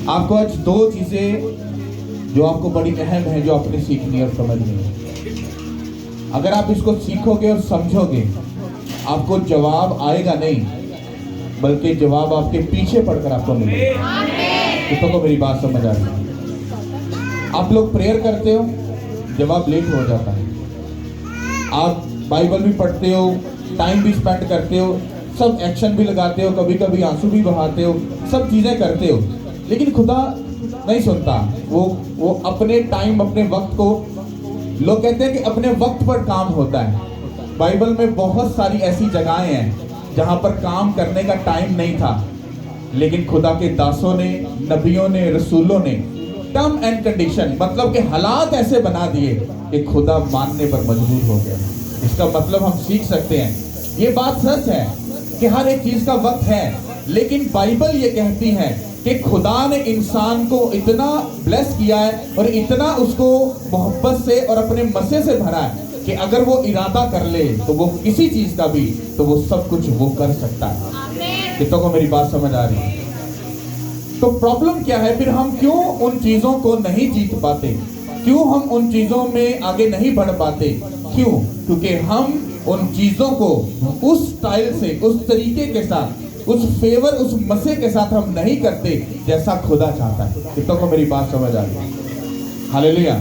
आपको आज दो चीजें जो आपको बड़ी अहम है जो आपने सीखनी है और समझनी है। अगर आप इसको सीखोगे और समझोगे, आपको जवाब आएगा नहीं, बल्कि जवाब आपके पीछे पड़कर आपको मिलेगा। कितनों को मेरी बात समझ आ रही है? आप लोग प्रेयर करते हो, जवाब लेट हो जाता है। आप बाइबल भी पढ़ते हो, टाइम भी स्पेंड करते हो, सब एक्शन भी लगाते हो, कभी कभी आंसू भी बहाते हो, सब चीजें करते हो, लेकिन खुदा नहीं सुनता। वो अपने टाइम, अपने वक्त को, लोग कहते हैं कि अपने वक्त पर काम होता है। बाइबल में बहुत सारी ऐसी जगहें हैं जहां पर काम करने का टाइम नहीं था, लेकिन खुदा के दासों ने, नबियों ने, रसूलों ने टर्म एंड कंडीशन, मतलब कि हालात ऐसे बना दिए कि खुदा मानने पर मजबूर हो गया। इसका मतलब हम सीख सकते हैं, ये बात सच है कि हर एक चीज का वक्त है, लेकिन बाइबल ये कहती है कि खुदा ने इंसान को इतना ब्लेस किया है और इतना उसको मोहब्बत से और अपने मसे से भरा है कि अगर वो इरादा कर ले तो वो किसी चीज का भी, तो वो सब कुछ वो कर सकता है। कितनों को मेरी बात समझ आ रही है? तो प्रॉब्लम क्या है फिर? हम क्यों उन चीजों को नहीं जीत पाते? क्यों हम उन चीजों में आगे नहीं बढ़ पाते? क्यों? क्योंकि हम उन चीजों को उस स्टाइल से, उस तरीके के साथ, उस फेवर, उस मसे के साथ हम नहीं करते जैसा खुदा चाहता है। कितनों को मेरी बात समझ आ रही है? हालेलुया।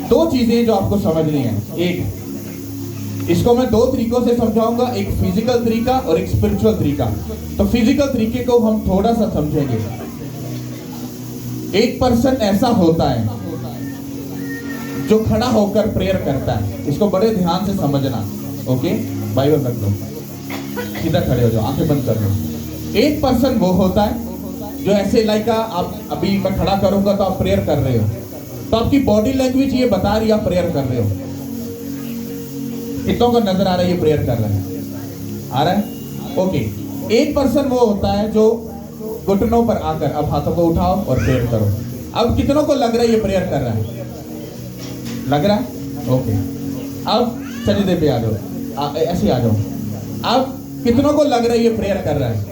दो चीजें जो आपको समझनी है, एक, इसको मैं दो तरीकों से समझाऊंगा, एक फिजिकल तरीका और एक स्पिरिचुअल तरीका। तो फिजिकल तरीके को हम थोड़ा सा समझेंगे। एक पर्सन ऐसा होता है जो खड़ा होकर प्रेयर करता है। इसको बड़े ध्यान से समझना। ओके, बाइबल रख लो, सीधा खड़े हो जाओ, आंखें बंद कर लो। एक पर्सन वो होता है जो ऐसे लाइक, आप अभी मैं खड़ा करूंगा तो आप प्रेयर कर रहे हो, तो आपकी बॉडी लैंग्वेज ये बता रही है आप प्रेयर कर रहे हो। कितनों को नजर आ रहा है ये प्रेयर कर रहे हैं? आ रहा है? ओके। एक पर्सन वो होता है जो घुटनों पर आकर, अब हाथों को उठाओ और प्रेयर करो। अब कितनों को लग रहा है ये प्रेयर कर रहा है? लग रहा है? ओके। अब सजदे पे आ जाओ, ऐसे आ जाओ। अब कितनों को लग रहा है ये प्रेयर कर रहा है?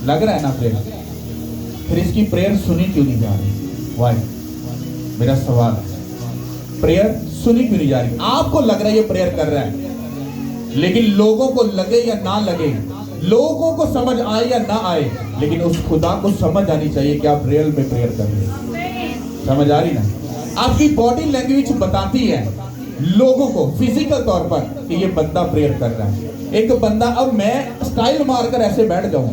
लग रहा है ना प्रेयर? फिर इसकी प्रेयर सुनी क्यों नहीं जा रही? वाई? मेरा सवाल है, प्रेयर सुनी क्यों नहीं जा रही? आपको लग रहा है ये प्रेयर कर रहा है, लेकिन लोगों को लगे या ना लगे, लोगों को समझ आए या ना आए, लेकिन उस खुदा को समझ आनी चाहिए कि आप रियल में प्रेयर कर रहे हैं। समझ आ रही ना? आपकी बॉडी लैंग्वेज बताती है लोगों को फिजिकल तौर पर कि ये बंदा प्रेयर कर रहा है। एक बंदा, अब मैं स्टाइल मारकर ऐसे बैठ जाऊं,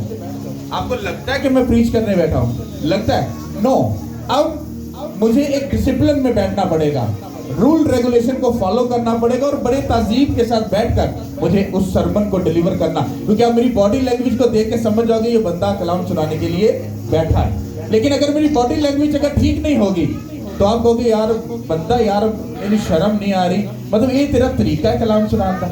आपको लगता है कि मैं प्रीच करने बैठा हूं? लगता है? नो। अब मुझे एक डिसिप्लिन में बैठना पड़ेगा, रूल रेगुलेशन को फॉलो करना पड़ेगा और बड़े तहजीब के साथ बैठकर मुझे उस सरमन को डिलीवर करना, क्योंकि आप मेरी बॉडी लैंग्वेज को देख के समझ जाओगे ये बंदा कलाम सुनाने के लिए बैठा है। लेकिन अगर मेरी बॉडी लैंग्वेज अगर ठीक नहीं होगी तो आप कहोगे यार बंदा, यार मेरी शर्म नहीं आ रही, मतलब ये तेरा तरीका है कलाम सुनाने का,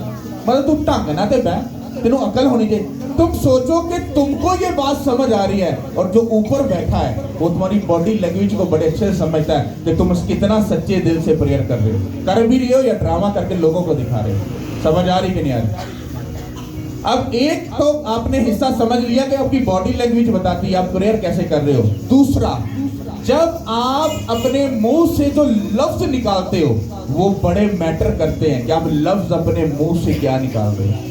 मतलब तू ढंग ना ते बैठ, तेनू अकल होनी चाहिए। तुम सोचो कि तुमको ये बात समझ आ रही है और जो ऊपर बैठा है वो तुम्हारी बॉडी लैंग्वेज को बड़े अच्छे से समझता है कि तुम कितना सच्चे दिल से प्रेयर कर रहे हो, कर भी रहे हो या ड्रामा करके लोगों को दिखा रहे हो। समझ आ रही कि नहीं आ रही? अब एक तो आपने हिस्सा समझ लिया कि आपकी बॉडी लैंग्वेज बताती है आप प्रेयर कैसे कर रहे हो। दूसरा, जब आप अपने मुंह से जो लफ्ज निकालते हो वो बड़े मैटर करते हैं कि आप लफ्ज अपने मुंह से क्या निकाल रहे हो।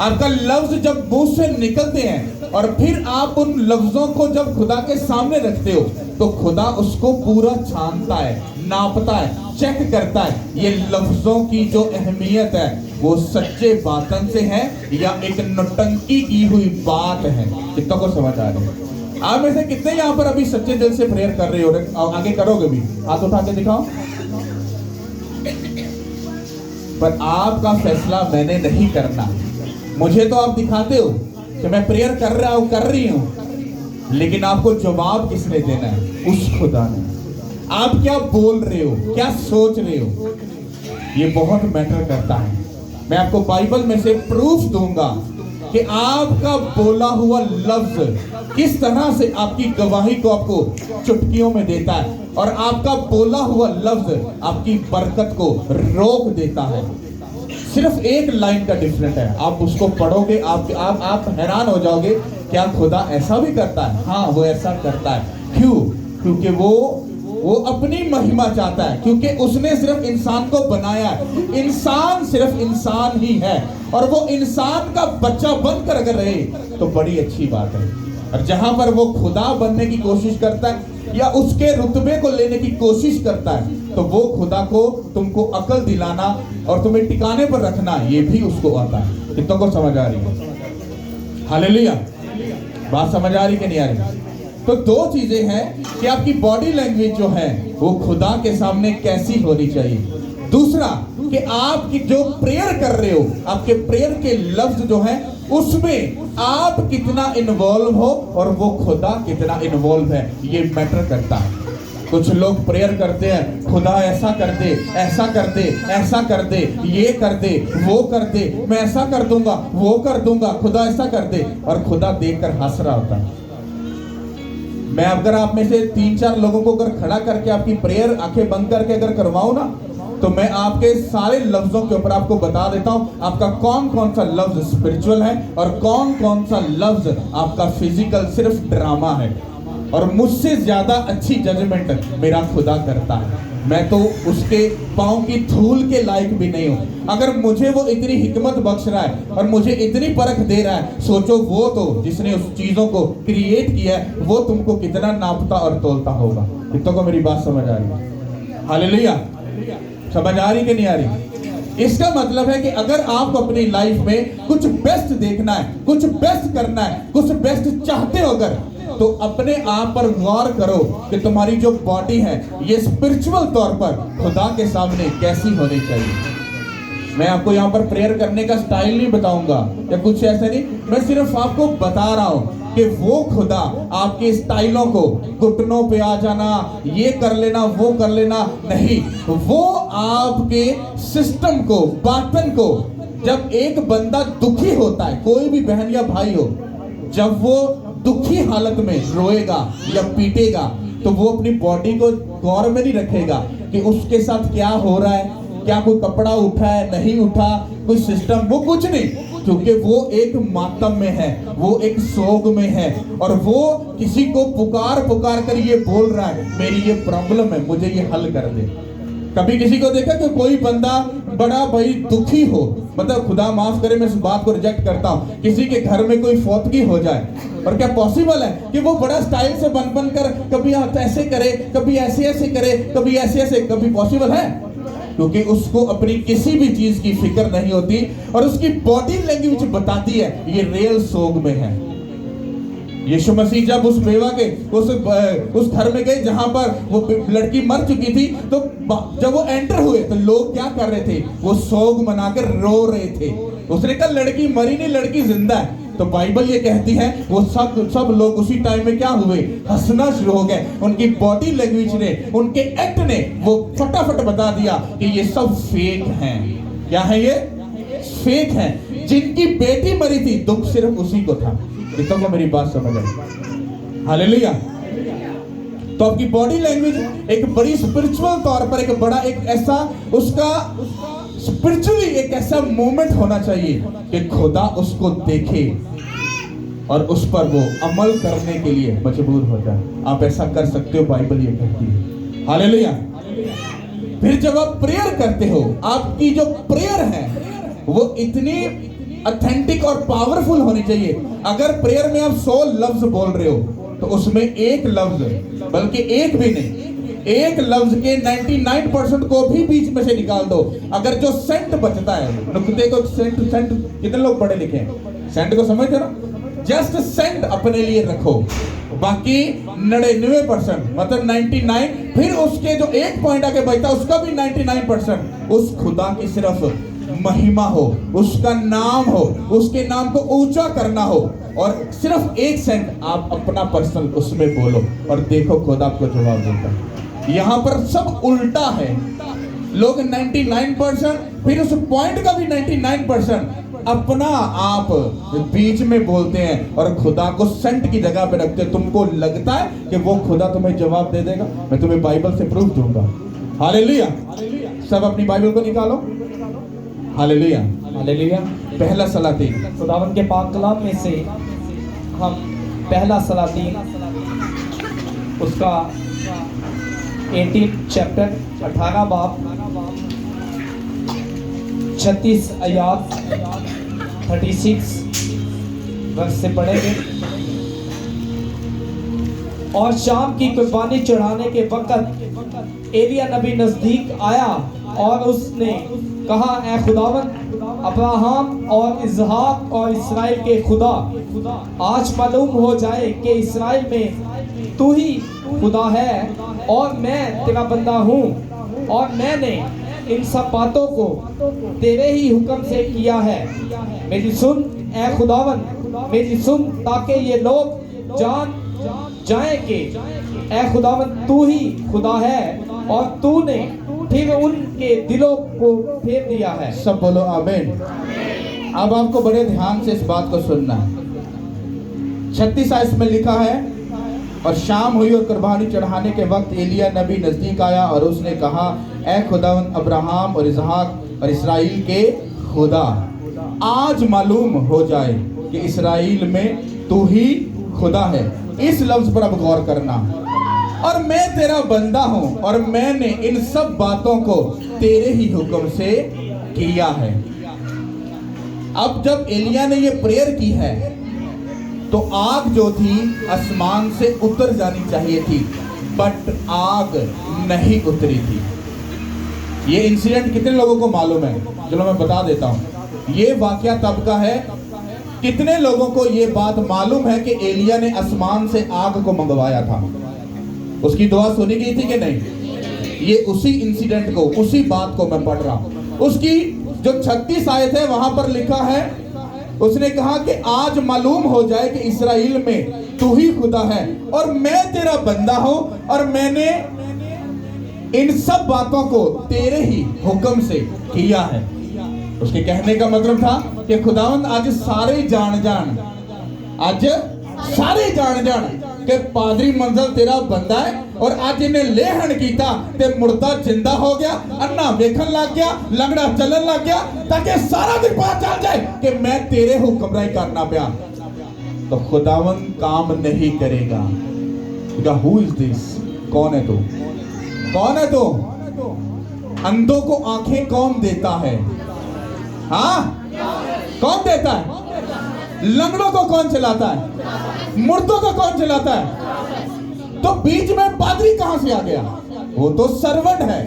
आपका लफ्ज जब मुंह से निकलते हैं और फिर आप उन लफ्जों को जब खुदा के सामने रखते हो तो खुदा उसको पूरा छानता है, नापता है, चेक करता है ये लफ्जों की जो अहमियत है वो सच्चे बातन से है या एक नौटंकी की हुई बात है। कितनों को समझ आ रही है? आप में से कितने यहाँ पर अभी सच्चे दिल से प्रेयर कर रहे हो? आगे करोगे भी? हाथ उठा के दिखाओ। पर आपका फैसला मैंने नहीं करना। मुझे तो आप दिखाते हो कि मैं प्रेयर कर रहा हूं, कर रही हूं, लेकिन आपको जवाब किसने देना है? उस खुदा ने। आप क्या बोल रहे हो, क्या सोच रहे हो, ये बहुत मैटर करता है। मैं आपको बाइबल में से प्रूफ दूंगा कि आपका बोला हुआ लफ्ज किस तरह से आपकी गवाही को आपको चुटकियों में देता है और आपका बोला हुआ लफ्ज आपकी बरकत को रोक देता है। सिर्फ एक लाइन का डिफरेंट है। आप उसको पढ़ोगे, आप हैरान हो जाओगे, क्या खुदा ऐसा भी करता है? हाँ, वो ऐसा करता है। क्यों? क्योंकि वो अपनी महिमा चाहता है, क्योंकि उसने सिर्फ इंसान को बनाया है। इंसान सिर्फ इंसान ही है, और वो इंसान का बच्चा बनकर अगर रहे तो बड़ी अच्छी बात है। और जहां पर वो खुदा बनने की कोशिश करता है या उसके रुतबे को लेने की कोशिश करता है, तो वो खुदा को तुमको अकल दिलाना और तुम्हें टिकाने पर रखना, ये भी उसको आता है। कितनों को समझ आ रही है? हालेलुया। बात समझ आ रही कि नहीं आ रही? तो दो चीजें हैं कि आपकी बॉडी लैंग्वेज जो है वो खुदा के सामने कैसी होनी चाहिए। दूसरा कि आप जो प्रेयर कर रहे हो, आपके प्रेयर के लफ्ज जो है उसमें आप कितना इन्वॉल्व हो और वो खुदा कितना इन्वॉल्व है, ये मैटर करता है। कुछ लोग प्रेयर करते हैं, खुदा ऐसा कर दे, ऐसा कर दे, ऐसा कर दे, ये कर दे, वो कर दे, मैं ऐसा कर दूंगा, वो कर दूंगा, खुदा ऐसा कर दे, और खुदा देखकर हंस रहा होता है। मैं अगर आप में से 3-4 लोगों को अगर खड़ा करके आपकी प्रेयर आंखें बंद करके अगर करवाऊं ना, तो मैं आपके सारे लफ्जों के ऊपर आपको बता देता हूं आपका कौन कौन सा लफ्ज स्पिरिचुअल है और कौन कौन सा लफ्ज आपका फिजिकल सिर्फ ड्रामा है। और मुझसे ज्यादा अच्छी जजमेंट मेरा खुदा करता है। मैं तो उसके पांव की धूल के लायक भी नहीं हूं। अगर मुझे वो इतनी हिकमत बख्श रहा है और मुझे इतनी परख दे रहा है, सोचो वो तो जिसने उस चीजों को क्रिएट किया है, वो तुमको कितना नापता और तोलता होगा। कितनों को मेरी बात समझ आ रही है? हालेलुया। समझ आ रही कि नहीं आ रही? इसका मतलब है कि अगर आप अपनी लाइफ में कुछ बेस्ट देखना है, कुछ बेस्ट करना है, कुछ बेस्ट चाहते हो अगर, तो अपने आप पर गौर करो कि तुम्हारी जो बॉडी है ये स्पिरिचुअल तौर पर खुदा के सामने कैसी होनी चाहिए। मैं आपको यहाँ पर प्रेयर करने का स्टाइल नहीं बताऊंगा या कुछ ऐसा नहीं, मैं सिर्फ आपको बता रहा हूं कि वो खुदा आपके स्टाइलों को, घुटनों पे आ जाना, ये कर लेना, वो कर लेना नहीं, वो आपके सिस्टम को, बातन को, जब एक बंदा दुखी होता है, कोई भी बहन या भाई हो, जब वो दुखी हालत में रोएगा या पीटेगा, तो वो अपनी बॉडी को गौर में नहीं रखेगा कि उसके साथ क्या हो रहा है, क्या कोई कपड़ा उठा है, नहीं उठा, कोई सिस्टम, वो कुछ नहीं, क्योंकि वो एक मातम में है, वो एक सोग में है, और वो किसी को पुकार पुकार कर ये बोल रहा है, मेरी ये प्रॉब्लम है, मुझे ये हल कर दे। कभी किसी को देखा कि कोई बंदा बड़ा भाई दुखी हो, मतलब खुदा माफ करे मैं इस बात को रिजेक्ट करता हूँ, किसी के घर में कोई फौतगी हो जाए, और क्या पॉसिबल है कि वो बड़ा स्टाइल से बन कर कभी ऐसे करे, कभी ऐसे ऐसे करे, कभी ऐसे ऐसे, कभी पॉसिबल है? क्योंकि उसको अपनी किसी भी चीज की फिक्र नहीं होती, और उसकी बॉडी लैंग्वेज बताती है ये रियल सोग में है। यीशु मसीह जब उस बेवा के उस घर में गए जहां पर वो लड़की मर चुकी थी, तो जब वो एंटर हुए तो लोग क्या कर रहे थे? वो सोग मनाकर रो रहे थे। उसने कहा लड़की मरी नहीं, लड़की जिंदा है। तो बाइबल ये कहती है वो सब लोग उसी टाइम में क्या हुए? हंसना शुरू हो गए। उनकी बॉडी लैंग्वेज ने, उनके एक्ट ने वो फटाफट बता दिया कि ये सब फेक हैं। क्या है ये? फेक हैं। जिनकी बेटी मरी थी, दुख सिर्फ उसी को था। कितनों को मेरी बात समझ आई? हालेलुया। तो आपकी बॉडी लैंग्वेज एक बड़ी स्पिरिचुअल तौर पर एक बड़ा एक ऐसा उसका स्पिरिचुअली एक ऐसा मोमेंट होना चाहिए कि खुदा उसको देखे और उस पर वो अमल करने के लिए मजबूर हो जाए। आप ऐसा कर सकते हो, बाइबल ये कहती है। हालेलुया। फिर जब आप प्रेयर करते हो, आपकी जो प्रेयर है वो इतनी ऑथेंटिक और पावरफुल होनी चाहिए। अगर प्रेयर में आप 100 लफ्ज बोल रहे हो तो उसमें एक लफ्ज, बल्कि एक भी नहीं, एक लफ्ज के 99% को भी बीच में से निकाल दो। अगर जो सेंट बचता है, नुक्ते को सेंट कितने लोग पढ़े लिखे हैं? सेंट को समझते हो ना? जस्ट सेंट अपने लिए रखो, बाकी 99% मतलब 99, फिर उसके जो एक पॉइंट आके बचता है उसका भी 99% उस खुदा की सिर्फ महिमा हो, उसका नाम हो, उसके नाम को ऊंचा करना हो, और सिर्फ एक सेंट आप अपना पर्सनल उसमें बोलो और देखो खुदा आपको जवाब देता है। यहाँ पर सब उल्टा है। लोग 99%, फिर उस पॉइंट का भी 99% अपना आप बीच में बोलते हैं और खुदा को सेंट की जगह पे रखते हैं। तुमको लगता है कि वो खुदा तुम्हें जवाब दे देगा? मैं तुम्हें बाइबल से प्रूफ दूंगा। हालेलुया। सब अपनी बाइबल को निकालो। हालेलुया। हालेलुया। पहला सलातीन खुदावंद के पाक कलाम में से हम पहला सलातीन उसका 18 चैप्टर 18 बाब 36 आयात 36 वर्ष से पढ़ेंगे। और शाम की कुर्बानी चढ़ाने के वक्त एलिया नबी नजदीक आया और उसने कहा, ऐ खुदावंद अब्राहम और इसहाक और इस्राएल के खुदा, आज मालूम हो जाए कि इस्राएल में तू ही खुदा है और मैं तेरा बंदा हूँ, और मैंने इन सब बातों को तेरे ही हुक्म से किया है। मेरी सुन ऐ खुदावंद, मेरी सुन, ताकि ये लोग जान जाए कि ऐ खुदावंद तू ही खुदा है और तूने फिर उनके दिलों को फेर दिया है। सब बोलो आमीन। अब आपको बड़े ध्यान से इस बात को सुनना है। 36 आयत में लिखा है, और शाम हुई और कुर्बानी चढ़ाने के वक्त एलिया नबी नजदीक आया और उसने कहा, ऐ खुदावंद अब्राहम और इसहाक और इस्राएल के खुदा, आज मालूम हो जाए कि इस्राएल में तू ही खुदा है। इस लफ्ज पर अब गौर करना। और मैं तेरा बंदा हूं और मैंने इन सब बातों को तेरे ही हुक्म से किया है। अब जब एलिया ने ये प्रेयर की है तो आग जो थी आसमान से उतर जानी चाहिए थी, बट आग नहीं उतरी थी। ये इंसिडेंट कितने लोगों को मालूम है? चलो मैं बता देता हूं। ये वाकया तब का है, कितने लोगों को ये बात मालूम है कि एलिया ने आसमान से आग को मंगवाया था? उसकी दुआ सुनी गई थी कि नहीं? ये उसी इंसिडेंट को, उसी बात को मैं पढ़ रहा हूं। उसकी जो 36 आयत है वहां पर लिखा है, उसने कहा कि आज मालूम हो जाए कि इस्राएल में तू ही खुदा है और मैं तेरा बंदा हूं और मैंने इन सब बातों को तेरे ही हुक्म से किया है। उसके कहने का मतलब था कि खुदावंद आज सारे जान आज सारे जान कि पादरी मंजल तेरा बंदा है और आज इन्हें लेहन कीता ते मुर्दा जिंदा हो गया, अन्ना वेखन लग गया, लंगड़ा चलन लग गया, ताकि सारा दिन पता चल जाए कि मैं तेरे हुक्म राही करना पिया। तो खुदावंद काम नहीं करेगा। Who is this? कौन है तू? कौन है तू? अंधों को आंखें कौन देता है? हाँ, कौन देता है? लंगड़ों को कौन चलाता है? मुर्दों को कौन चलाता है? तो बीच में पादरी कहां से आ गया? वो तो सर्वेंट है,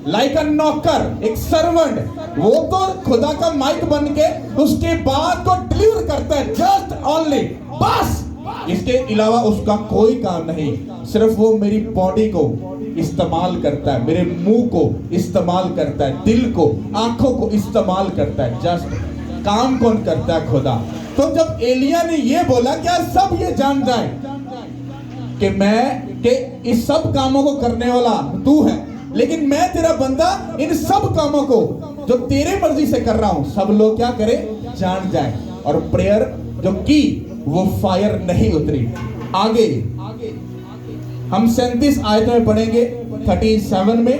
लाइक अ नौकर, एक सर्वेंट। वो तो खुदा का माइक बन के उसके बात को डिलीवर करता है, जस्ट ओनली, बस। इसके अलावा उसका कोई काम नहीं। सिर्फ वो मेरी बॉडी को इस्तेमाल करता है, मेरे मुंह को इस्तेमाल करता है, दिल को, आंखों को इस्तेमाल करता है। जस्ट काम कौन करता है? खुदा। तो जब एलिया ने ये बोला, क्या सब ये जान जाए कि इस सब कामों को करने वाला तू है, लेकिन मैं तेरा बंदा इन सब कामों को जो तेरे मर्जी से कर रहा हूं, सब लोग क्या करे? जान जाए। और प्रेयर जो की वो फायर नहीं उतरी। आगे हम 37 आयत में पढ़ेंगे, 37 में।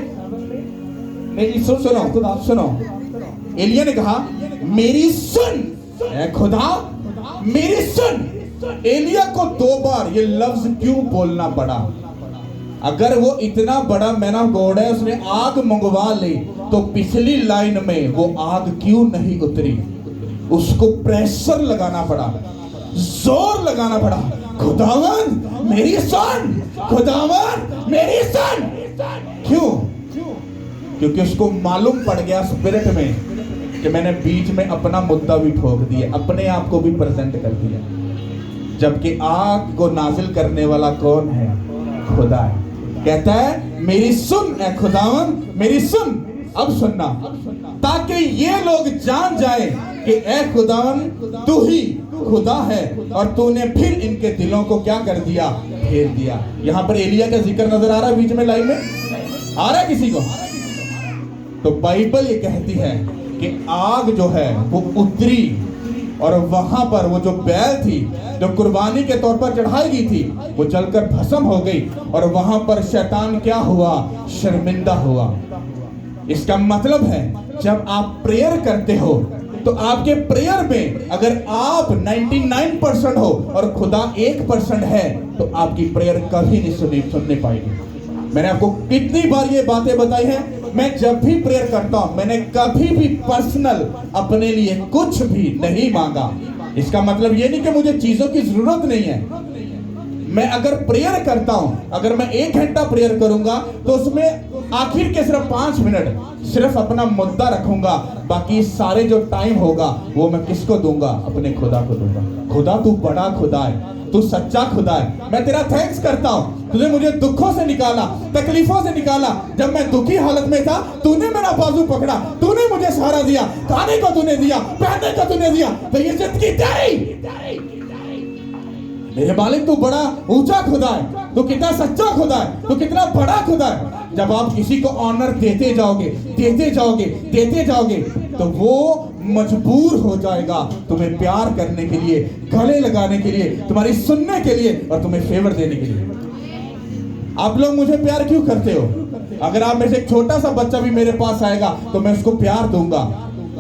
मेरी सुन, सुनो खुदा, सुनो। एलिया ने कहा, मेरी सुन ऐ खुदा, मेरी सुन। एलिया को 2 बार ये लफ्ज क्यों बोलना पड़ा? अगर वो इतना बड़ा मैन ऑफ गॉड है, उसने आग मंगवा ली, तो पिछली लाइन में वो आग क्यों नहीं उतरी? उसको प्रेशर लगाना पड़ा, जोर लगाना पड़ा। खुदावंद मेरी सुन, खुदावंद मेरी सुन। क्यों? क्योंकि उसको मालूम पड़ गया स्पिरिट में कि मैंने बीच में अपना मुद्दा भी ठोक दिया, अपने आप को भी प्रेजेंट कर दिया। जबकि आग को नाजिल करने वाला कौन है? खुदा है। कहता है, मेरी सुन ऐ खुदावंद, मेरी सुन। अब सुनना, ताकि ये लोग जान जाए कि ऐ खुदावंद तू ही खुदा है और तूने फिर इनके दिलों को क्या कर दिया? फेर दिया। यहां पर एलिया का जिक्र नजर आ रहा है बीच में लाइन में? आ रहा है किसी को? तो बाइबल ये कहती है कि आग जो है वो उतरी और वहां पर वो जो बैल थी जो कुर्बानी के तौर पर चढ़ाई गई थी, वो जलकर भस्म हो गई। और वहां पर शैतान क्या हुआ? शर्मिंदा हुआ। इसका मतलब है जब आप प्रेयर करते हो तो आपके प्रेयर में अगर आप 99% हो और खुदा 1% है तो आपकी प्रेयर कभी नहीं सुनने पाएगी। मैंने आपको कितनी बार ये बातें बताई हैं। मैं जब भी प्रेयर करता हूं मैंने कभी भी पर्सनल अपने लिए कुछ भी नहीं मांगा। इसका मतलब ये नहीं कि मुझे चीजों की जरूरत नहीं है। मैं अगर प्रेयर करता हूं, अगर मैं 1 घंटा प्रेयर करूंगा तो उसमें आखिर के सिर्फ 5 मिनट सिर्फ अपना मुद्दा रखूंगा, बाकी सारे जो टाइम होगा वो मैं किसको दूंगा? अपने खुदा को दूंगा। खुदा तू बड़ा खुदा है, तू सच्चा खुदा है। मैं तेरा थैंक्स करता हूं, तूने मुझे दुखों से निकाला, तकलीफों से निकाला। जब मैं दुखी हालत में था तूने मेरा बाजू पकड़ा, तूने मुझे सहारा दिया, खाने को तूने दिया, पहनने को तूने दिया, तो ये जिंदगी तेरी। मेरे मालिक तू बड़ा ऊंचा खुदा है, तू कितना सच्चा खुदा है, तू कितना बड़ा खुदा है। जब आप किसी को ऑनर देते जाओगे देते जाओगे देते जाओगे तो वो मजबूर हो जाएगा तुम्हें प्यार करने के लिए, गले लगाने के लिए, तुम्हारी सुनने के लिए और तुम्हें फेवर देने के लिए। आप लोग मुझे प्यार क्यों करते हो? अगर आप में से एक छोटा सा बच्चा भी मेरे पास आएगा तो मैं उसको प्यार दूंगा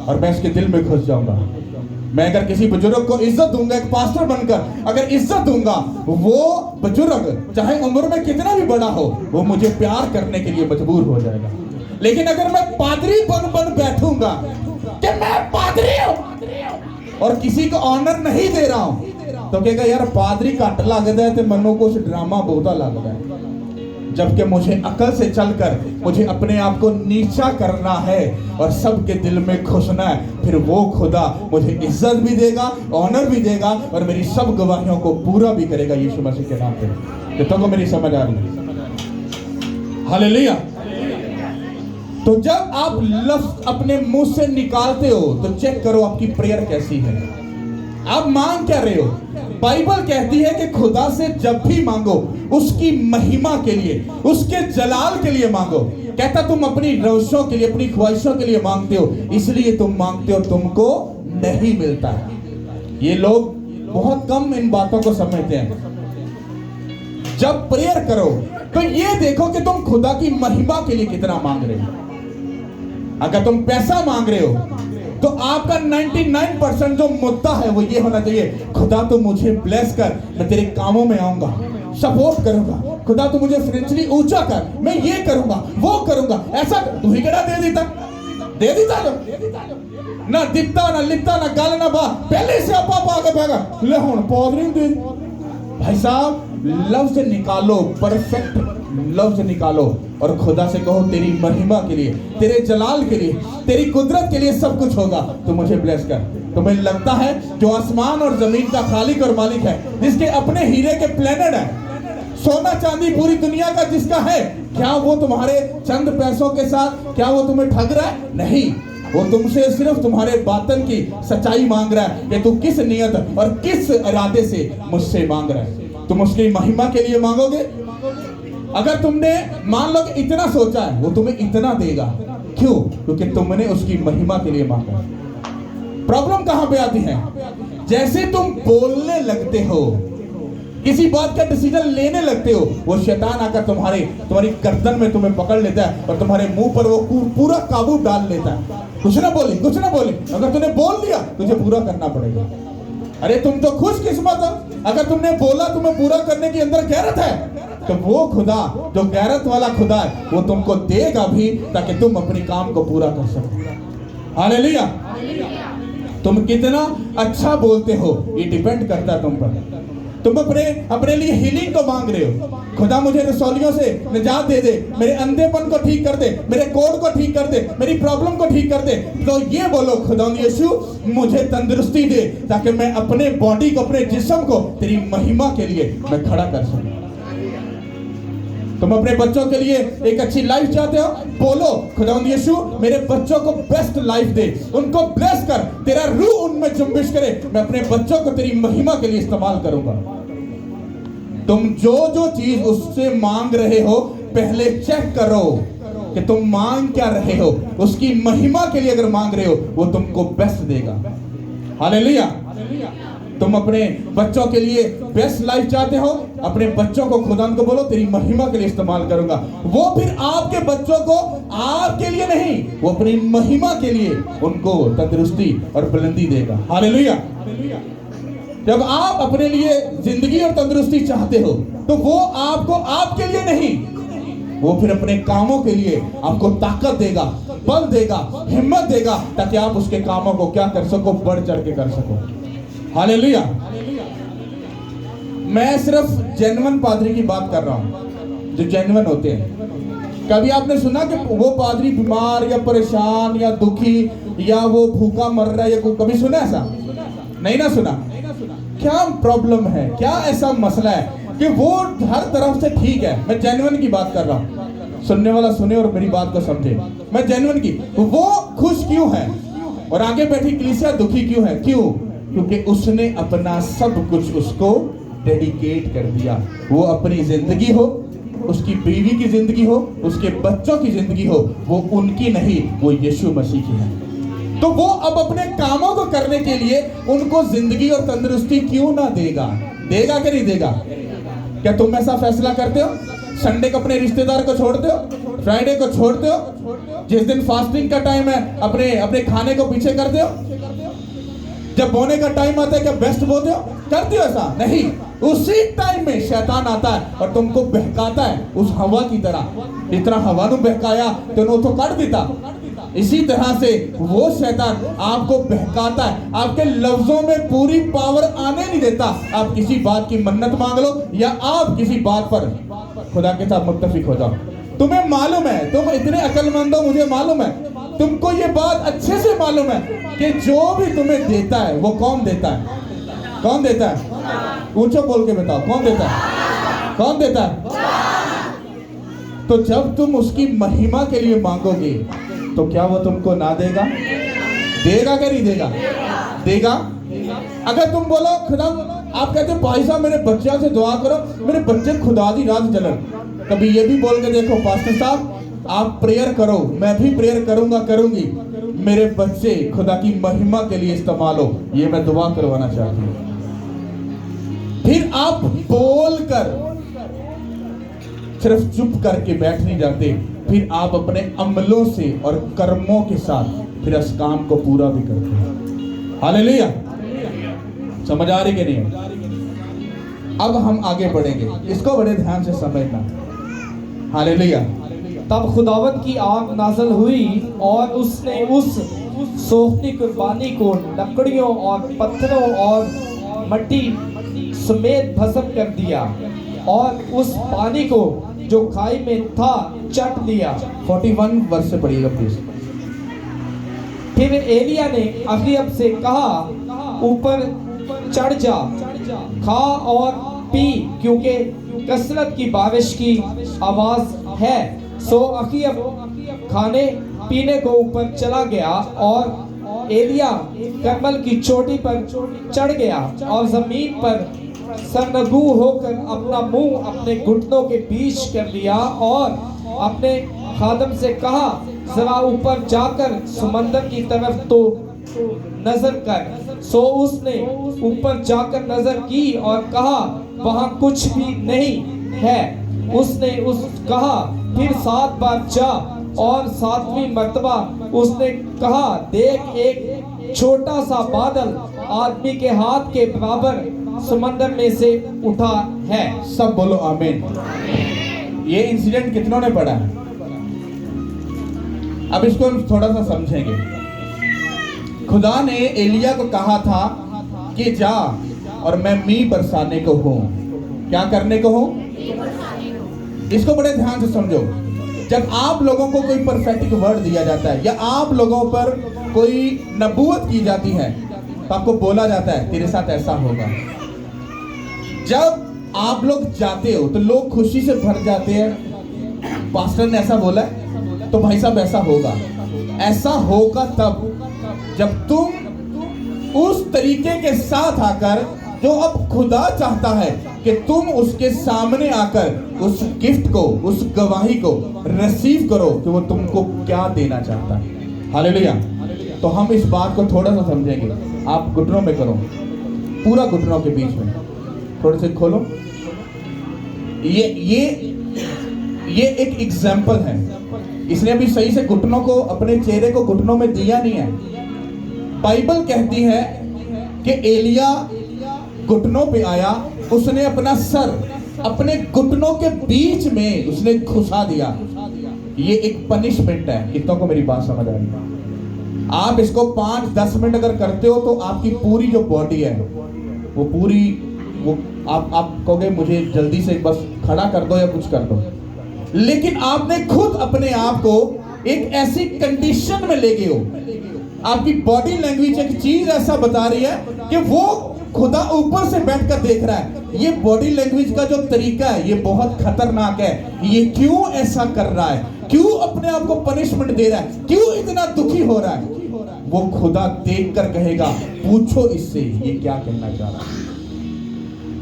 और मैं उसके दिल में घुस जाऊंगा। मैं अगर किसी बुजुर्ग को इज्जत दूंगा, एक पास्टर बनकर अगर इज्जत दूंगा, वो बुजुर्ग चाहे उम्र में कितना भी बड़ा हो वो मुझे प्यार करने के लिए मजबूर हो जाएगा। लेकिन अगर मैं पादरी बन बैठूंगा कि मैं पादरी हूं और किसी को ऑनर नहीं दे रहा हूं तो कहेगा यार पादरी घट लगता है, तो मनो कुछ ड्रामा बहुता लगता है। जबकि मुझे अकल से चलकर मुझे अपने आप को नीचा करना है और सबके दिल में घुसना है, फिर वो खुदा मुझे इज्जत भी देगा, ऑनर भी देगा और मेरी सब गवाहियों को पूरा भी करेगा यीशु मसीह के नाम पे। तो मेरी समझ आ रही है? हालेलुया। तो जब आप लफ्ज अपने मुंह से निकालते हो तो चेक करो आपकी प्रेयर कैसी है, आप मांग क्या रहे हो। बाइबल कहती है कि खुदा से जब भी मांगो उसकी महिमा के लिए, उसके जलाल के लिए मांगो। कहता तुम अपनी रविशों के लिए, अपनी ख्वाहिशों के लिए मांगते हो, इसलिए तुम मांगते हो, तुमको नहीं मिलता है। ये लोग बहुत कम इन बातों को समझते हैं। जब प्रेयर करो तो ये देखो कि तुम खुदा की महिमा के लिए कितना मांग रहे हो। अगर तुम पैसा मांग रहे हो तो आपका 99% जो मुद्दा है वो ये होना चाहिए, खुदा तो मुझे ब्लेस कर, मैं तेरे कामों में आऊंगा, सपोर्ट करूंगा। खुदा तो मुझे फाइनेंशियली ऊंचा कर, मैं ये करूंगा वो करूंगा। ऐसा तू ही कड़ा दे देता ना, दिखता ना लिखता ना गाल ना बा, पहले से आपा आगे भागा ले हुन पादरी दे। भाई साहब लफ्ज निकालो, परफेक्ट लफ्ज निकालो और खुदा से कहो तेरी महिमा के लिए, तेरे जलाल के लिए, तेरी कुदरत के लिए सब कुछ होगा, तो मुझे ब्लेस कर। तुम्हें लगता है जो आसमान और जमीन का खालिक और मालिक है, जिसके अपने हीरे के प्लेनेट है, सोना चांदी पूरी दुनिया का जिसका है, क्या वो तुम्हारे चंद पैसों के साथ क्या वो तुम्हें ठग रहा है? नहीं, वो तुमसे सिर्फ तुम्हारे बातन की सच्चाई मांग रहा है कि तू किस नियत और किस इरादे से मुझसे मांग रहा है। तुम उसकी महिमा के लिए मांगोगे। अगर तुमने मान लो कि इतना सोचा है, वो तुम्हें इतना देगा। क्यों? क्योंकि तुमने उसकी महिमा के लिए मांगा। प्रॉब्लम कहां पे आती है? जैसे तुम बोलने लगते हो, किसी बात का डिसीजन लेने लगते हो, वो शैतान आकर तुम्हारी गर्दन में तुम्हें पकड़ लेता है और तुम्हारे मुंह पर वो पूरा काबू डाल लेता है। कुछ ना बोले, कुछ ना बोले, अगर तूने बोल दिया तुझे पूरा करना पड़ेगा। अरे तुम तो खुशकिस्मत हो, अगर तुमने बोला, तुम्हें पूरा करने के अंदर गैरत है, तो वो खुदा जो गैरत वाला खुदा है वो तुमको देगा भी, ताकि तुम अपने काम को पूरा कर सको। हालेलुया। तुम कितना अच्छा बोलते हो ये डिपेंड करता है तुम पर। तुम अपने लिए हीलिंग को मांग रहे हो, खुदा मुझे रसौलियों से निजात दे दे, मेरे अंधेपन को ठीक कर दे, मेरे कोढ़ को ठीक कर दे, मेरी प्रॉब्लम को ठीक कर दे। तो ये बोलो, खुदा यीशु मुझे तंदुरुस्ती दे, ताकि मैं अपने बॉडी को, अपने जिस्म को तेरी महिमा के लिए मैं खड़ा कर सकूं। तुम अपने बच्चों के लिए एक अच्छी लाइफ चाहते हो, बोलो खुदावंद यीशु मेरे बच्चों को बेस्ट लाइफ दे, उनको ब्लेस कर, तेरा रूह उनमें जुम्बिश करे, मैं अपने बच्चों को तेरी महिमा के लिए इस्तेमाल करूंगा। तुम जो चीज उससे मांग रहे हो पहले चेक करो कि तुम मांग क्या रहे हो। उसकी महिमा के लिए अगर मांग रहे हो वो तुमको बेस्ट देगा। हालेलुया। तुम अपने बच्चों के लिए बेस्ट लाइफ चाहते हो, अपने बच्चों को खुदा को बोलो तेरी महिमा के लिए इस्तेमाल करूंगा। वो फिर आपके बच्चों को आपके लिए नहीं, वो अपनी महिमा के लिए उनको तंदुरुस्ती और बुलंदी देगा। हालेलुया। जब आप अपने लिए जिंदगी और तंदुरुस्ती चाहते हो तो वो आपको आपके लिए नहीं, वो फिर अपने कामों के लिए आपको ताकत देगा, बल देगा, हिम्मत देगा, ताकि आप उसके कामों को क्या कर सको, बढ़ चढ़ के कर सको। हालेलुया। मैं सिर्फ जेन्युइन पादरी की बात कर रहा हूं, जो जेन्युइन होते हैं। कभी आपने सुना कि वो पादरी बीमार या परेशान या दुखी या वो भूखा मर रहा है, या कभी सुना ऐसा? नहीं ना सुना। क्या प्रॉब्लम है, क्या ऐसा मसला है कि वो हर तरफ से ठीक है? मैं जेन्युइन की बात कर रहा हूं, सुनने वाला सुने और मेरी बात को समझे। मैं जेन्युइन की, वो खुश क्यों है और आगे बैठी कलीसिया दुखी क्यों है? क्यों? क्योंकि उसने अपना सब कुछ उसको डेडिकेट कर दिया। वो अपनी जिंदगी हो, उसकी बीवी की जिंदगी हो, उसके बच्चों की जिंदगी हो, वो उनकी नहीं, वो यीशु मसीह की है। तो वो अब अपने कामों को करने के लिए उनको जिंदगी और तंदुरुस्ती क्यों ना देगा? देगा कि नहीं देगा? क्या तुम ऐसा फैसला करते हो? संडे को अपने रिश्तेदार को छोड़ते हो, फ्राइडे को छोड़ते हो, जिस दिन फास्टिंग का टाइम है अपने अपने खाने को पीछे करते हो, जब बोने का टाइम आता है क्या बेस्ट बोते हो? करते हो ऐसा? नहीं। उसी टाइम में शैतान आता है और तुमको बहकाता है उस हवा की तरह। इतना हवा नु बहकाया तो तो काट देता। इसी तरह से वो शैतान आपको बहकाता है, आपके लफ्जों में पूरी पावर आने नहीं देता। आप किसी बात की मन्नत मांग लो या आप किसी बात पर खुदा के साथ मुत्तफिक हो जाओ। तुम्हें मालूम है, तुम इतने अक्लमंद हो, मुझे मालूम है, तुमको ये बात अच्छे से मालूम है कि जो भी तुम्हें देता है वो कौन देता है? कौन देता है? ऊंचो बोल के बताओ, कौन देता है? कौन देता है? तो जब तुम उसकी महिमा के लिए मांगोगे तो क्या वो तुमको ना देगा? देगा कि नहीं देगा? देगा। अगर तुम बोलो खुदा, आप कहते भाई साहब मेरे बच्चों से दुआ करो, मेरे बच्चे खुदा दी रात जलन, कभी ये भी बोल के देखो पास्टर साहब आप प्रेयर करो, मैं भी प्रेयर करूंगा, करूंगी, मेरे बच्चे खुदा की महिमा के लिए इस्तेमाल हो, ये मैं दुआ करवाना चाहती हूँ। फिर आप बोलकर सिर्फ चुप करके बैठ नहीं जाते, फिर आप अपने अमलों से और कर्मों के साथ फिर इस काम को पूरा भी करते हैं। हालेलुया। समझ आ रही कि नहीं? अब हम आगे बढ़ेंगे, इसको बड़े ध्यान से समझना। हालेलुया। तब खुदावंद की आग नाज़िल हुई और उसने उस सोखती कुर्बानी को लकड़ियों और पत्थरों और मट्टी समेत भस्म कर दिया और उस पानी को जो खाई में था चट लिया। 41 वर्ष से पढ़िएगा प्लीज। फिर एलिया ने अखीयब से कहा, ऊपर चढ़ जा, खा और पी, क्योंकि कसरत की बारिश की आवाज है। सो अखीयब खाने पीने को ऊपर चला गया और एलिया कर्मल की चोटी पर चढ़ गया और जमीन पर सरनगू होकर अपना मुंह अपने घुटनों के बीच कर लिया और अपने खादम से कहा, जरा ऊपर जाकर समंदर की तरफ तो नजर कर। सो उसने ऊपर जाकर नजर की और कहा, वहां कुछ भी नहीं है। उसने कहा, फिर 7 बार जा, और 7वीं मर्तबा उसने कहा, देख एक छोटा सा बादल आदमी के हाथ के बराबर समंदर में से उठा है। सब बोलो आमीन। ये इंसिडेंट कितनों ने पढ़ा है? अब इसको हम थोड़ा सा समझेंगे। खुदा ने एलिया को कहा था कि जा और मैं मी बरसाने को हूं। क्या करने को हूं? इसको बड़े ध्यान से समझो। जब आप लोगों को कोई परफेक्ट वर्ड दिया जाता है या आप लोगों पर कोई नबूवत की जाती है तो आपको बोला जाता है तेरे साथ ऐसा होगा। जब आप लोग जाते हो तो लोग खुशी से भर जाते हैं, पास्टर ने ऐसा बोला है तो भाई साहब ऐसा होगा। ऐसा होगा तब जब तुम उस तरीके के साथ आकर जो अब खुदा चाहता है कि तुम उसके सामने आकर उस गिफ्ट को, उस गवाही को रिसीव करो कि वो तुमको क्या देना चाहता है। हालेलुया। तो हम इस बात को थोड़ा सा समझेंगे। आप घुटनों में करो। पूरा घुटनों के बीच में, थोड़े से खोलो। ये एक एग्जाम्पल है। इसने अभी सही से घुटनों को, अपने चेहरे को घुटनों में दिया नहीं है। बाइबल कहती है कि एलिया घुटनों पे आया, उसने अपना सर अपने घुटनों के बीच में उसने घुसा दिया। ये एक पनिशमेंट है। कितनों को मेरी बात समझ आ रही है? आप इसको 5-10 मिनट अगर करते हो तो आपकी पूरी जो बॉडी है वो पूरी, वो आप कहोगे मुझे जल्दी से बस खड़ा कर दो या कुछ कर दो, लेकिन आपने खुद अपने आप को एक ऐसी कंडीशन में ले गए हो। आपकी बॉडी लैंग्वेज एक चीज ऐसा बता रही है कि वो खुदा ऊपर से बैठकर देख रहा है। ये बॉडी लैंग्वेज का जो तरीका है ये बहुत खतरनाक है। ये क्यों ऐसा कर रहा है, क्यों अपने आप को पनिशमेंट दे रहा है, क्यों इतना दुखी हो रहा है, वो खुदा देख कर कहेगा पूछो इससे ये क्या कहना चाह रहा है।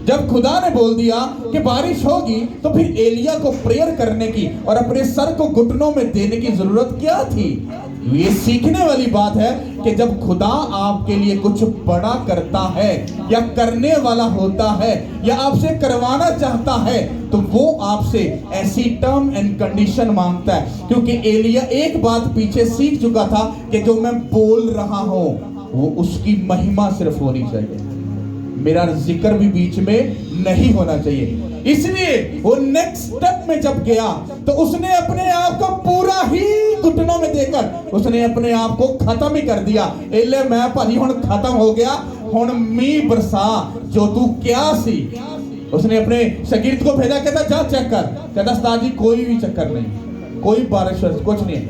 जब खुदा ने बोल दिया कि बारिश होगी तो फिर एलिया को प्रेयर करने की और अपने सर को घुटनों में देने की जरूरत क्या थी? ये सीखने वाली बात है कि जब खुदा आपके लिए कुछ बड़ा करता है या करने वाला होता है या आपसे करवाना चाहता है तो वो आपसे ऐसी टर्म एंड कंडीशन मांगता है। क्योंकि एलिया एक बात पीछे सीख चुका था कि जो मैं बोल रहा हूं वो उसकी महिमा सिर्फ होनी चाहिए, मेरा जिक्र भी बीच में नहीं होना चाहिए। इसलिए वो नेक्स्ट स्टेप में जब गया तो उसने अपने आप को पूरा ही घुटनों में देकर उसने अपने आप को खत्म ही कर दिया। एले मैं भाजी हुण खत्म हो गया, हुण मींह बरसा जो तू क्या सी। उसने अपने शागिर्द को भेजा, कहता जा चेक कर। कहता उस्ताद जी कोई भी चक्कर नहीं, कोई बारिश कुछ नहीं।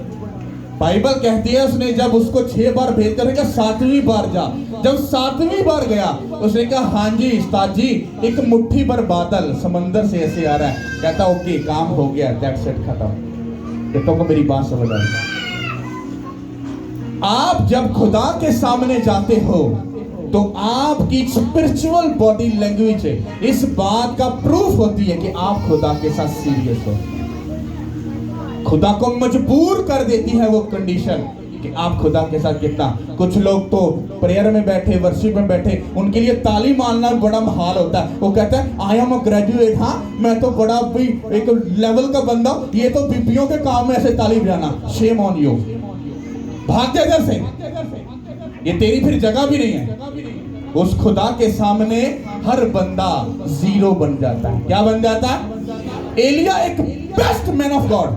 बाइबल कहती है उसने जब उसको 6 बार भेज कर कहा 7वीं बार जा। जब 7वीं बार गया उसने कहा हाँ जी उस्ताद जी एक मुट्ठी भर बादल समंदर से ऐसे आ रहा है। कहता ओके काम हो गया, दैट्स इट, खत्म। कितनों को मेरी बात समझ आ रही? आप जब खुदा के सामने जाते हो तो आपकी स्पिरिचुअल बॉडी लैंग्वेज इस बात का प्रूफ होती है कि आप खुदा के साथ सीरियस हो। खुदा को मजबूर कर देती है वो कंडीशन कि आप खुदा के साथ कितना। कुछ लोग तो प्रेयर में बैठे, वर्शिप में बैठे, उनके लिए ताली मारना बड़ा महाल होता है। वो कहता है आई एम अ ग्रेजुएट, हाँ मैं तो बड़ा भी एक लेवल का बंदा, ये तो बीपियों के काम में ऐसे ताली बजाना, शेम ऑन यू, भाग जा इधर से, ये तेरी फिर जगह भी नहीं है। उस खुदा के सामने हर बंदा जीरो बन जाता है। क्या बन जाता है? एलिया एक बेस्ट मैन ऑफ गॉड।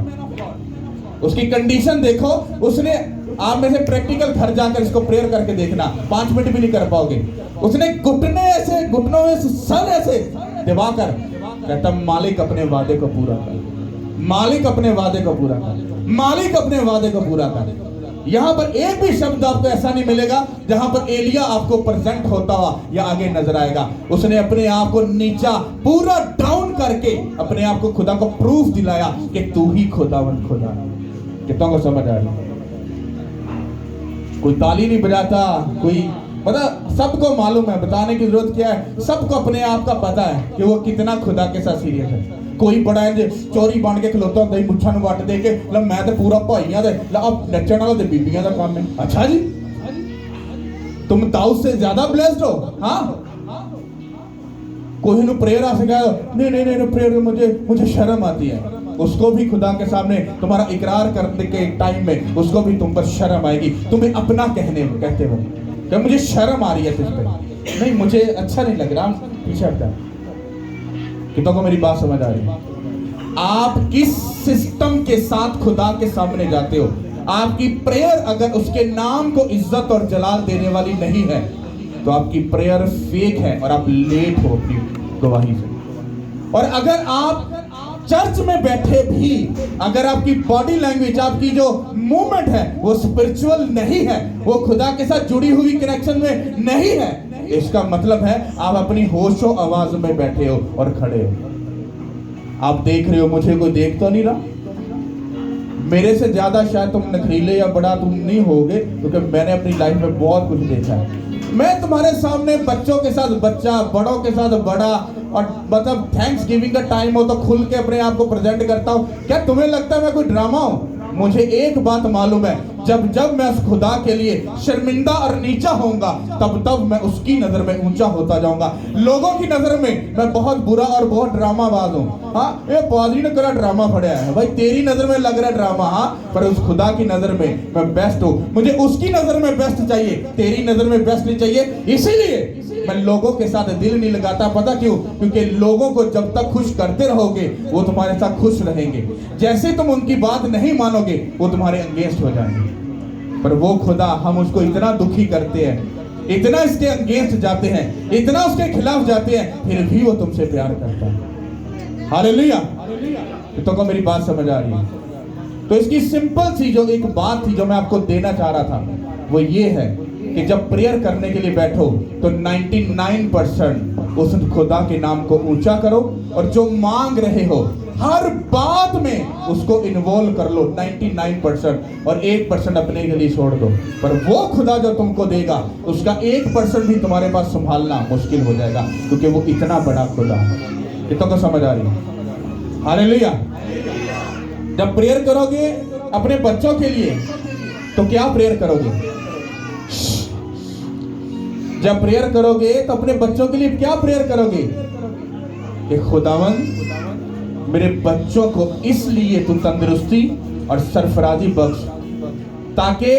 उसकी कंडीशन देखो, उसने, आप में से प्रैक्टिकल घर जाकर इसको प्रेयर करके देखना, 5 मिनट भी नहीं कर पाओगे। उसने घुटने ऐसे, घुटनों में सर ऐसे दबाकर कहता मालिक अपने वादे को पूरा कर, मालिक अपने वादे को पूरा कर, मालिक अपने वादे को पूरा कर। यहां पर एक भी शब्द आपको ऐसा नहीं मिलेगा जहां पर एलिया आपको प्रेजेंट होता हुआ या आगे नजर आएगा। उसने अपने आप को नीचा पूरा डाउन करके अपने आप को खुदा को प्रूफ दिलाया कि तू ही खुदावंद खुदा। कितनों को समझ आ रही? कोई ताली नहीं बजाता, कोई, मतलब सबको मालूम है, बताने की जरूरत क्या है, सबको अपने आप का पता है कि वो कितना खुदा के साथ सीरियस है। कोई बड़ा है चोरी बन के खलोता होता है, मुच्छा ਨੂੰ ਵੱਟ ਦੇ ਕੇ ਲ ਮੈਂ ਤੇ पूरा ਭਾਈਆਂ ਦੇ ਲ अब नचण वाला ਤੇ ਬੀਬੀਆਂ ਦਾ काम है। अच्छा जी तुम दाऊद से ज्यादा ब्लेस्ड हो? हाँ, कोई नु प्रेयर आ सका नहीं नहीं नहीं प्रेयर में मुझे शर्म आती है। उसको भी खुदा के सामने तुम्हारा इकरार करने के टाइम में उसको भी तुम पर शर्म आएगी। तुम्हें अपना कहते हो कि मुझे शर्म आ रही है तुझ पे, नहीं मुझे अच्छा नहीं लग रहा, पीछे हटता। कितनों को मेरी बात समझ आ रही है? आप किस सिस्टम के साथ खुदा के सामने जाते हो? आपकी प्रेयर अगर उसके नाम को इज्जत और जलाल देने वाली नहीं है तो आपकी प्रेयर फेक है और आप लेट हो अपनी गवाही से। और अगर आप चर्च में बैठे भी अगर आपकी बॉडी लैंग्वेज, आपकी जो मूवमेंट है वो स्पिरिचुअल नहीं है, वो खुदा के साथ जुड़ी हुई कनेक्शन में नहीं है, इसका मतलब है आप अपनी होशो आवाज में बैठे हो और खड़े हो। आप देख रहे हो, मुझे कोई देख तो नहीं रहा। मेरे से ज्यादा शायद तुम नखरीले या बड़ा तुम नहीं होगे क्योंकि मैंने अपनी लाइफ में बहुत कुछ देखा है। मैं तुम्हारे सामने बच्चों के साथ बच्चा, बड़ों के साथ बड़ा, और मतलब थैंक्स गिविंग का टाइम हो तो खुल के अपने आप को प्रेजेंट करता हूँ। क्या तुम्हें लगता है मैं कोई ड्रामा हूँ? मुझे एक बात मालूम है, जब जब मैं उस खुदा के लिए शर्मिंदा और नीचा होऊंगा, तब तब मैं उसकी नजर में ऊंचा होता जाऊंगा। लोगों की नजर में मैं बहुत बुरा और बहुत ड्रामाबाज हूँ। हाँ, ये पादरी ने करा ड्रामा पढ़ा है भाई, तेरी नजर में लग रहा है ड्रामा, हाँ, पर उस खुदा की नजर में मैं बेस्ट हूँ। मुझे उसकी नजर में बेस्ट चाहिए, तेरी नजर में बेस्ट नहीं चाहिए। इसीलिए मैं लोगों के साथ दिल नहीं लगाता। पता क्यों? क्योंकि लोगों को जब तक खुश करते रहोगे वो तुम्हारे साथ खुश रहेंगे। जैसे तुम उनकी बात नहीं मानोगे वो तुम्हारे अगेंस्ट हो जाएंगे। पर वो खुदा, हम उसको इतना दुखी करते हैं, इतना इसके अगेंस्ट जाते हैं, इतना उसके खिलाफ जाते हैं, फिर भी वो तुमसे प्यार करता है। हालेलुया। तो मेरी बात समझ आ रही है? तो इसकी सिंपल सी जो एक बात थी जो मैं आपको देना चाह रहा था, वो ये है कि जब प्रेयर करने के लिए बैठो तो 99% उस खुदा के नाम को ऊंचा करो, और जो मांग रहे हो हर बात में उसको इन्वॉल्व कर लो 99%, और 1% अपने के लिए छोड़ दो। पर वो खुदा जो तुमको देगा उसका 1% भी तुम्हारे पास संभालना मुश्किल हो जाएगा, क्योंकि वो इतना बड़ा खुदा है। इतना तो समझ आ रही है? हालेलुया। जब प्रेयर करोगे अपने बच्चों के लिए तो क्या प्रेयर करोगे? जब प्रेयर करोगे तो अपने बच्चों के लिए क्या प्रेयर करोगे कि खुदावन मेरे बच्चों को इसलिए तू तंदुरुस्ती और सरफराजी बख्श, ताकि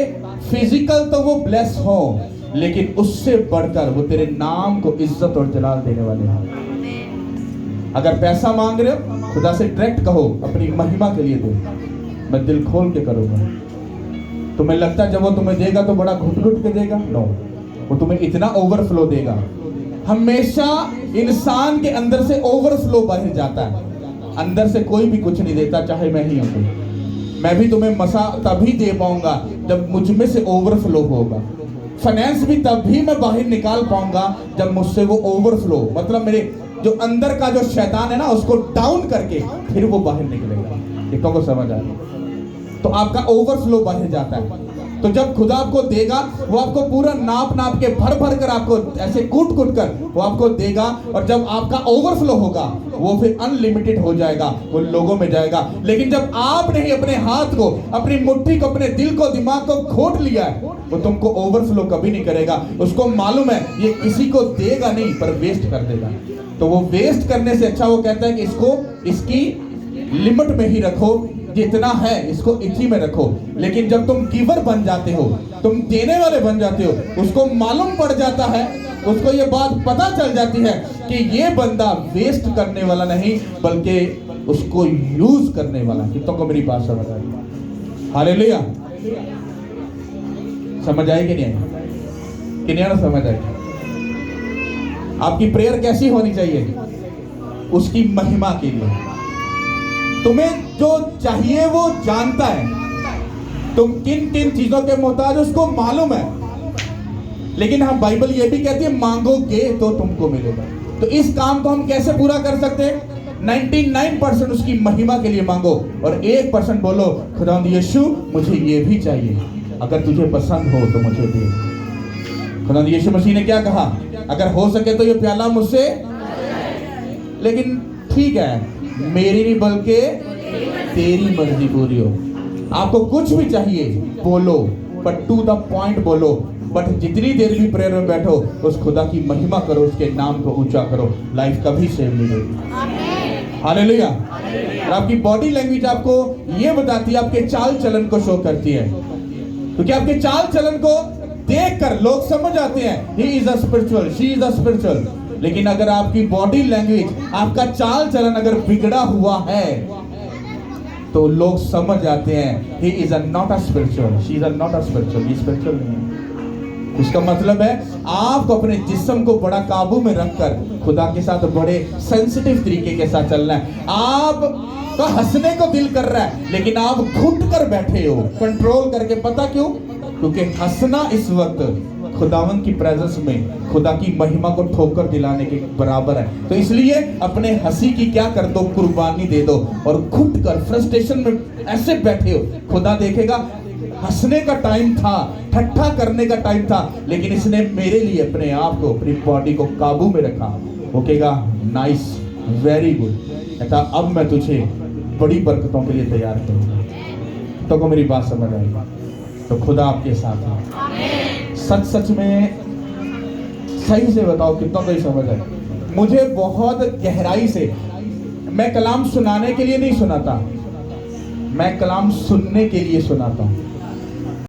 फिजिकल तो वो ब्लेस हो, लेकिन उससे बढ़कर वो तेरे नाम को इज्जत और जलाल देने वाले हैं। अगर पैसा मांग रहे हो, खुदा से डायरेक्ट कहो अपनी महिमा के लिए दो, मैं दिल खोल के करूंगा। तुम्हें लगता है जब वो तुम्हें देगा तो बड़ा घुट घुट के देगा? नो, वो तुम्हें इतना ओवरफ्लो देगा। हमेशा इंसान के अंदर से ओवरफ्लो बाहर जाता है, अंदर से कोई भी कुछ नहीं देता, चाहे मैं ही हूं। मैं भी तुम्हें मसा तभी दे पाऊंगा जब मुझ में से ओवरफ्लो होगा। फाइनेंस भी तभी मैं बाहर निकाल पाऊंगा जब मुझसे वो ओवरफ्लो, मतलब मेरे जो अंदर का जो शैतान है ना, उसको डाउन करके फिर वो बाहर निकलेगा। एक को समझ आ रही? तो आपका ओवरफ्लो बाहर जाता है। तो जब खुदा आपको देगा, वो आपको पूरा नाप नाप के भर भर कर आपको ऐसे कूट कूट कर वो आपको देगा, और जब आपका ओवरफ्लो होगा वो फिर अनलिमिटेड हो जाएगा, वो लोगों में जाएगा। लेकिन जब आपने ही अपने हाथ को, अपनी मुट्ठी को, अपने दिल को, दिमाग को खोट लिया है, वो तुमको ओवरफ्लो कभी नहीं करेगा। उसको मालूम है ये किसी को देगा नहीं पर वेस्ट कर देगा। तो वो वेस्ट करने से अच्छा वो कहता है कि इसको इसकी लिमिट में ही रखो, जितना है इसको इसी में रखो। लेकिन जब तुम गिवर बन जाते हो, तुम देने वाले बन जाते हो, उसको मालूम पड़ जाता है, उसको ये बात पता चल जाती है कि ये बंदा वेस्ट करने वाला नहीं बल्कि उसको यूज करने वाला। कितनों को मेरी बात समझ आई? हालेलुया। समझ आई कि नहीं आई? कि नहीं समझ आई? आपकी प्रेयर कैसी होनी चाहिए? उसकी महिमा के लिए। तुम्हें जो चाहिए वो जानता है, तुम किन किन चीजों के मोहताज उसको मालूम है। लेकिन हम बाइबल ये भी कहती है मांगोगे तो तुमको मिलेगा। तो इस काम को हम कैसे पूरा कर सकते हैं? 99% उसकी महिमा के लिए मांगो, और 1% बोलो खुदा यीशु मुझे ये भी चाहिए, अगर तुझे पसंद हो तो मुझे दे। खुदा यीशु मसीह ने क्या कहा? अगर हो सके तो ये प्याला मुझसे, लेकिन ठीक है मेरी नहीं बल्कि तेरी मर्जी पूरी हो। आपको कुछ भी चाहिए बोलो, बट टू द पॉइंट बोलो। बट जितनी देर भी प्रेयर में बैठो उस खुदा की महिमा करो, उसके नाम को ऊंचा करो, लाइफ कभी सेव नहीं होगी। हालेलुया। और आपकी बॉडी लैंग्वेज आपको ये बताती है, आपके चाल चलन को शो करती है, क्योंकि आपके चाल चलन को देखकर लोग समझ जाते हैं he is a spiritual, she is a spiritual. लेकिन अगर आपकी बॉडी लैंग्वेज, आपका चाल चलन अगर बिगड़ा हुआ है तो लोग समझ जाते हैं he is not a spiritual, she is not a spiritual, ये स्पिरिचुअल नहीं है। इसका मतलब है आपको अपने जिस्म को बड़ा काबू में रखकर खुदा के साथ बड़े सेंसिटिव तरीके के साथ चलना है। आप का हंसने को दिल कर रहा है लेकिन आप घुट कर बैठे हो कंट्रोल करके। पता क्यों? क्योंकि हंसना इस वक्त खुदावन की प्रेजेंस में खुदा की महिमा को ठोकर दिलाने के बराबर है। तो इसलिए अपने हंसी की क्या कर दो, कुर्बानी दे दो, और घुट कर फ्रस्ट्रेशन में ऐसे बैठे हो। खुदा देखेगा हंसने का टाइम था, ठट्ठा करने का टाइम था, लेकिन इसने मेरे लिए अपने आप को, अपनी बॉडी को काबू में रखा। वो कहेगा नाइस, वेरी गुड, कहता अब मैं तुझे बड़ी बरकतों के लिए तैयार करूंगा। कितनों को मेरी बात समझ आई? तो खुदा आपके साथ है। सच सच में सही से बताओ कितनों को ही समझ आई? मुझे बहुत गहराई से, मैं कलाम सुनाने के लिए नहीं सुनाता, मैं कलाम सुनने के लिए सुनाता हूँ।